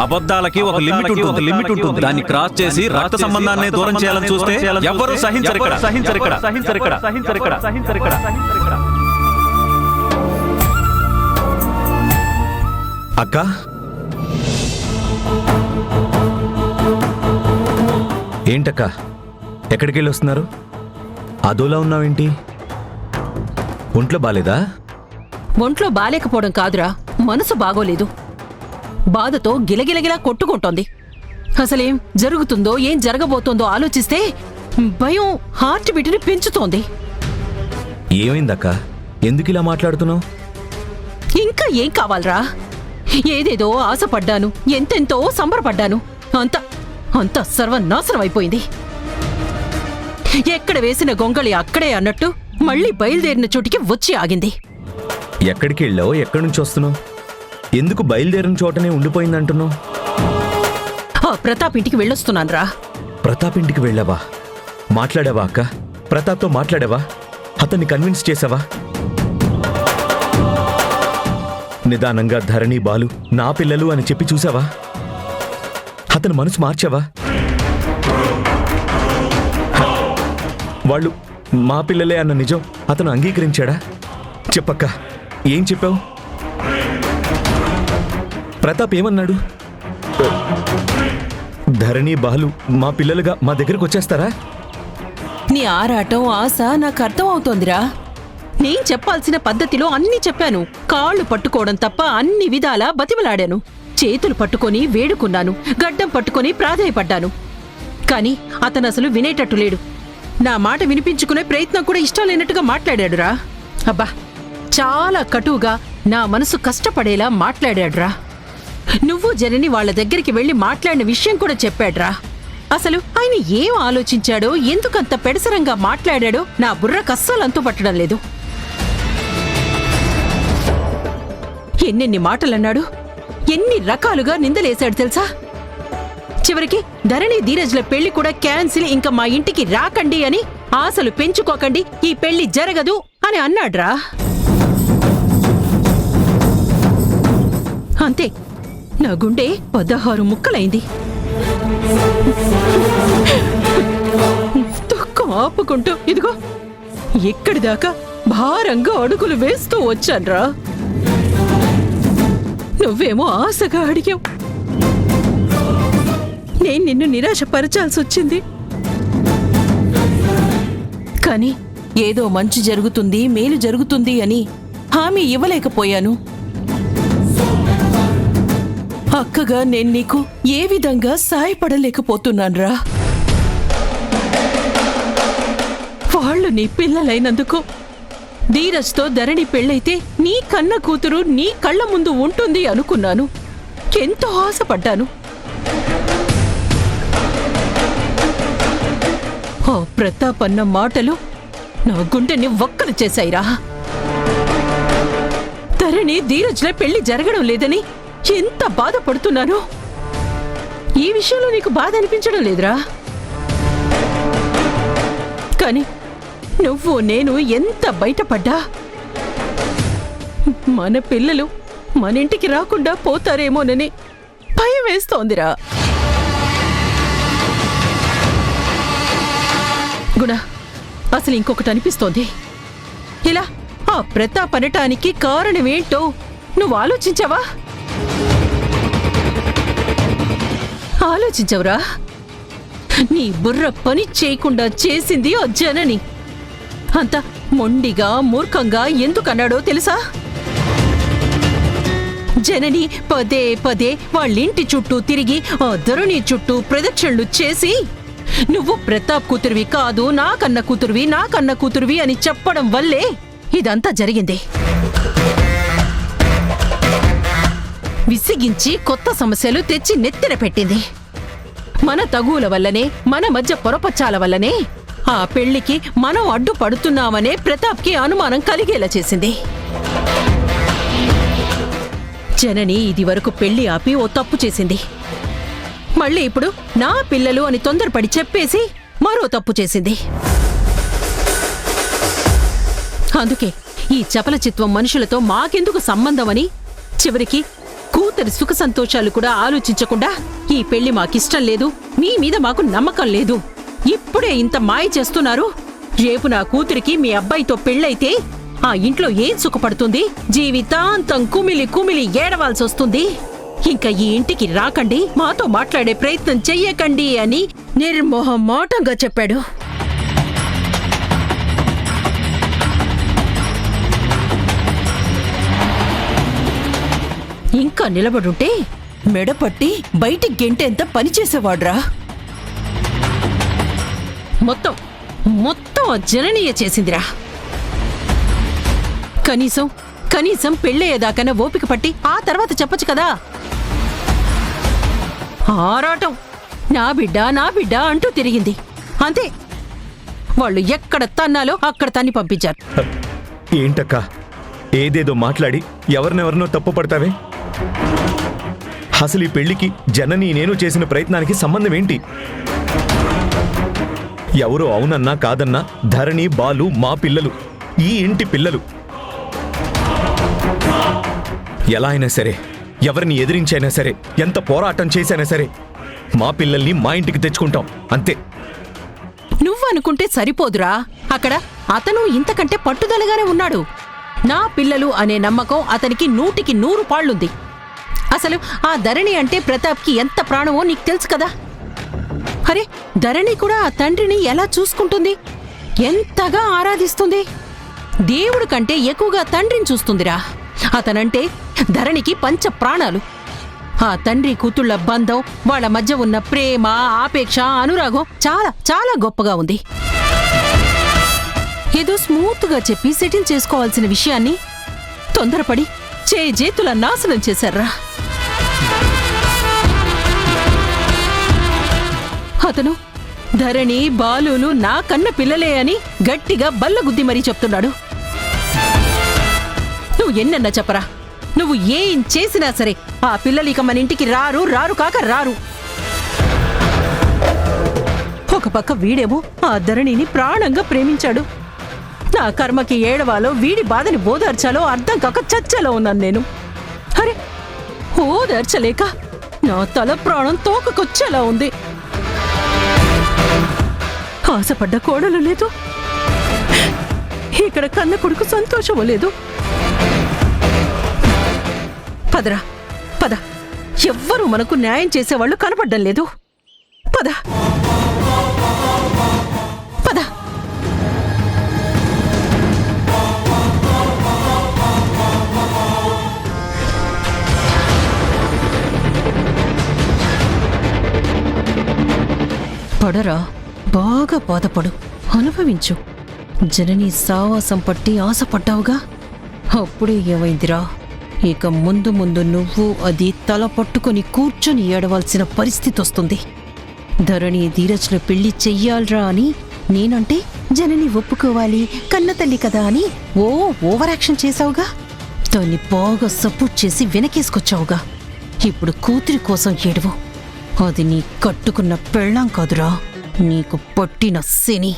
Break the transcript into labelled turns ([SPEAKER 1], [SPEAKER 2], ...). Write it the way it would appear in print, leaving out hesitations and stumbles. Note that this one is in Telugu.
[SPEAKER 1] అబద్ధాలకి ఒక లిమిట్ ఉంటుంది. దాన్ని క్రాస్ చేసి రక్త సంబంధాన్ని దూరం చేయాలని చూస్తే ఎవరు సహించరు.
[SPEAKER 2] అక్క, ఏంటక్క ఎక్కడికి వెళ్ళి వస్తున్నారు? అదోలా ఉన్నావేంటి? ఒంట్లో బాలేదా?
[SPEAKER 3] ఒంట్లో బాలేకపోవడం కాదురా, మనసు బాగోలేదు. బాధతో గిలగిలగిలా కొట్టుకుంటోంది. అసలేం జరుగుతుందో ఏం జరగబోతోందో ఆలోచిస్తే భయం హార్ట్ బీట్ని పెంచుతోంది.
[SPEAKER 2] ఏమైందక్క? ఎందుకు ఇలా మాట్లాడుతున్నావు?
[SPEAKER 3] ఇంకా ఏం కావాలరా? ఏదేదో ఆశపడ్డాను, ఎంతెంతో సంబరపడ్డాను. అంత సర్వనాశనం అయిపోయింది. ఎక్కడ వేసిన గొంగళి అక్కడే అన్నట్టు మళ్ళీ బయలుదేరిన చోటికి వచ్చి ఆగింది.
[SPEAKER 2] ఎక్కడికి వెళ్ళావు? ఎక్కడి నుంచి వస్తున్నావు? ఎందుకు బయలుదేరిన చోటనే ఉండిపోయిందంటున్నావు?
[SPEAKER 3] ఆ ప్రతాప్ ఇంటికి వెళ్ళొస్తున్నానురా.
[SPEAKER 2] ప్రతాప్ ఇంటికి వెళ్ళావా? మాట్లాడావా అక్క? ప్రతాప్తో మాట్లాడావా? అతన్ని కన్విన్స్ చేసావా? నిదానంగా ధరణి, బాలు నా పిల్లలు అని చెప్పి చూసావా? అతని మనసు మార్చావా? వాళ్ళు మా పిల్లలే అన్న నిజం అతను అంగీకరించాడా? చెప్పక్క, ఏం చెప్పావు? ప్రతాప్ ఏమన్నాడు? ధరణి, బాలు మా పిల్లలుగా మా దగ్గరకు వచ్చేస్తారా?
[SPEAKER 3] నీ ఆరాటం ఆశ నాకు అర్థం అవుతోందిరా. నేను చెప్పాల్సిన పద్ధతిలో అన్నీ చెప్పాను. కాళ్ళు పట్టుకోవడం తప్ప అన్ని విధాలా బతిమలాడాను. చేతులు పట్టుకొని వేడుకున్నాను, గడ్డం పట్టుకొని ప్రాధేయపడ్డాను. కాని అతను అసలు వినేటట్టు లేడు. నా మాట వినిపించుకునే ప్రయత్నం కూడా ఇష్టం లేనట్టుగా మాట్లాడాడురా. అబ్బా, చాలా కటువుగా నా మనసు కష్టపడేలా మాట్లాడాడురా. నువ్వు జనని వాళ్ళ దగ్గరికి వెళ్లి మాట్లాడిన విషయం కూడా చెప్పాడ్రా. అసలు ఆయన ఏం ఆలోచించాడో, ఎందుకంత పెడసరంగా మాట్లాడాడో నా బుర్రకు అస్సలు అంతు పట్టడం లేదు. ఎన్నెన్ని మాటలన్నాడు, ఎన్ని రకాలుగా నిందలేశాడు తెలుసా? చివరికి ధరణి, ధీరజ్ల పెళ్లి కూడా క్యాన్సిల్, ఇంకా మా ఇంటికి రాకండి అని, ఆశలు పెంచుకోకండి, ఈ పెళ్లి జరగదు అని అన్నాడ్రా. అంతే, నా గుండె 16 ముక్కలైంది. దుఃఖం ఆపుకుంటూ ఇదిగో ఇక్కడిదాకా భారంగా అడుగులు వేస్తూ వచ్చాన్రా. నువ్వేమో ఆశగా అడిగావు, నేను నిన్ను నిరాశపరచాల్సి వచ్చింది. కాని ఏదో మంచి జరుగుతుంది, మేలు జరుగుతుంది అని హామీ ఇవ్వలేకపోయాను. అక్కగా నేను నీకు ఏ విధంగా సాయపడలేకపోతున్నాన్రా. వాళ్ళు నీ పిల్లలైనందుకు, ధీరజ్తో ధరణి పెళ్ళైతే నీ కన్న కూతురు నీ కళ్ళ ముందు ఉంటుంది అనుకున్నాను. ఎంతో ఆశపడ్డాను. ఆ ప్రతాప్ అన్న మాటలు నా గుండెని వక్కలు చేశాయిరా. ధరణి, ధీరజ్ల పెళ్లి జరగడం లేదని ఎంత బాధపడుతున్నానో ఈ విషయంలో నీకు బాధ అనిపించడం లేదురా. కాని నువ్వు నేను ఎంత బయటపడ్డా మన పిల్లలు మన ఇంటికి రాకుండా పోతారేమోనని భయం వేస్తోందిరా. గుణ, అసలు ఇంకొకటి అనిపిస్తోంది. ఇలా ఆ ప్రతాప్ అనటానికి కారణమేంటో నువ్వు ఆలోచించావా? ఆలోచించవురా? నీ బుర్ర పని చేయకుండా చేసింది ఆ జనని. అంత మొండిగా, మూర్ఖంగా ఎందుకన్నాడో తెలుసా? జనని పదే పదే వాళ్ళింటి చుట్టూ తిరిగి ఆ ధరణి చుట్టూ ప్రదక్షిణలు చేసి, నువ్వు ప్రతాప్ కూతురువి కాదు, నా కన్న కూతురువి అని చెప్పడం వల్లే ఇదంతా జరిగింది. విసిగించి కొత్త సమస్యలు తెచ్చి నెత్తిన పెట్టింది. మన తగువుల వల్లనే, మన మధ్య పొరపచ్చాల వల్లనే ఆ పెళ్లికి మనం అడ్డుపడుతున్నామనే ప్రతాప్కి అనుమానం కలిగేలా చేసింది. జనని ఇది వరకు పెళ్లి ఆపి ఓ తప్పు చేసింది. మళ్ళీ ఇప్పుడు నా పిల్లలు అని తొందరపడి చెప్పేసి మరో తప్పు చేసింది. అందుకే ఈ చపలచిత్వం మనుషులతో మాకెందుకు సంబంధమని చివరికి కూతురి సుఖ సంతోషాలు కూడా ఆలోచించకుండా ఈ పెళ్లి మాకిష్టం లేదు, మీ మీద మాకు నమ్మకం లేదు, ఇప్పుడే ఇంత మాయ చేస్తున్నారు. రేపు నా కూతురికి మీ అబ్బాయితో పెళ్ళైతే ఆ ఇంట్లో ఏం సుఖపడుతుంది? జీవితాంతం కుమిలి కుమిలి ఏడవాల్సొస్తుంది. ఇంకా ఈ ఇంటికి రాకండి, మాతో మాట్లాడే ప్రయత్నం చెయ్యకండి అని నిర్మోహమాటంగా చెప్పాడు. ఇంకా నిలబడుంటే మెడపట్టి బయటికి గెంటేంత పనిచేసేవాడ్రా. మొత్తం జననీయ చేసిందిరా. కనీసం పెళ్ళయ్యేదాకన్నా ఓపిక పట్టి ఆ తర్వాత చెప్పొచ్చు కదా. ఆరాటం నా బిడ్డ అంటూ తిరిగింది. అంతే, వాళ్ళు ఎక్కడ తన్నాలో అక్కడ తన్ని పంపించారు.
[SPEAKER 2] ఏంటక్కా ఏదేదో మాట్లాడి ఎవరినెవరినో తప్పు పడతావే? అసలు ఈ పెళ్లికి జనని నేను చేసిన ప్రయత్నానికి సంబంధం ఏంటి? ఎవరో అవునన్నా కాదన్నా ధరణి, బాలు మా పిల్లలు, ఈ ఇంటి పిల్లలు. ఎలా అయినా సరే, ఎవరిని ఎదిరించైనా సరే, ఎంత పోరాటం చేసైనా సరే మా పిల్లల్ని మా ఇంటికి తెచ్చుకుంటాం, అంతే.
[SPEAKER 3] నువ్వనుకుంటే సరిపోదురా. అక్కడ అతను ఇంతకంటే పట్టుదలగానే ఉన్నాడు. నా పిల్లలు అనే నమ్మకం అతనికి 100కి 100 పాళ్లుంది. అసలు ఆ ధరణి అంటే ప్రతాప్కి ఎంత ప్రాణమో నీకు తెలుసు కదా. అరే, ధరణి కూడా ఆ తండ్రిని ఎలా చూసుకుంటుంది, ఎంతగా ఆరాధిస్తుంది. దేవుడి కంటే ఎక్కువగా తండ్రిని చూస్తుందిరా. అతనంటే ధరణికి పంచ ప్రాణాలు. ఆ తండ్రి కూతుళ్ల బంధం, వాళ్ళ మధ్య ఉన్న ప్రేమ, ఆపేక్ష, అనురాగం చాలా చాలా గొప్పగా ఉంది. ఏదో స్మూత్గా చెప్పి సెటిల్ చేసుకోవాల్సిన విషయాన్ని తొందరపడి చేతుల నాశనం చేశారా. అతను ధరణి, బాలులు నా కన్న పిల్లలే అని గట్టిగా బల్లగుద్ది మరీ చెప్తున్నాడు. నువ్వు ఎన్నన్నా చెప్పరా, నువ్వు ఏం చేసినా సరే ఆ పిల్లలిక మన ఇంటికి రారు కాక రారు. ఒక పక్క వీడేమో ఆ ధరణిని ప్రాణంగా ప్రేమించాడు. నా కర్మకి ఏడవాలో వీడి బాధని ఓదార్చాలో అర్థం కాక చచ్చేలా ఉన్నాను నేను. అరే, ఓదార్చలేక నా తల ప్రాణం తోకకొచ్చేలా ఉంది. ఆశపడ్డ కోడలు లేదు, ఇక్కడ కన్న కొడుకు సంతోషము లేదు. పదరా పద, ఎవ్వరూ మనకు న్యాయం చేసేవాళ్ళు కనపడ్డం లేదు. పద పద. పడరా, బాగా బాధపడు, అనుభవించు. జనని సావాసం పట్టి ఆశపడ్డావుగా, అప్పుడే ఏమైందిరా. ఇక ముందు నువ్వు అది తల పట్టుకొని కూర్చొని ఏడవలసిన పరిస్థితి వస్తుంది. ధరణి, ధీరజ్ల పెళ్లి చెయ్యాలరా అని నేనంటే జనని ఒప్పుకోవాలి, కన్నతల్లి కదా అని ఓవరాక్షన్ చేశావుగా. దాన్ని బాగా సపోర్ట్ చేసి వెనకేసుకొచ్చావుగా. ఇప్పుడు కూతురి కోసం ఏడువు. అది నీ కట్టుకున్న పెళ్ళాం కాదురా, నీకు పట్టిన శని.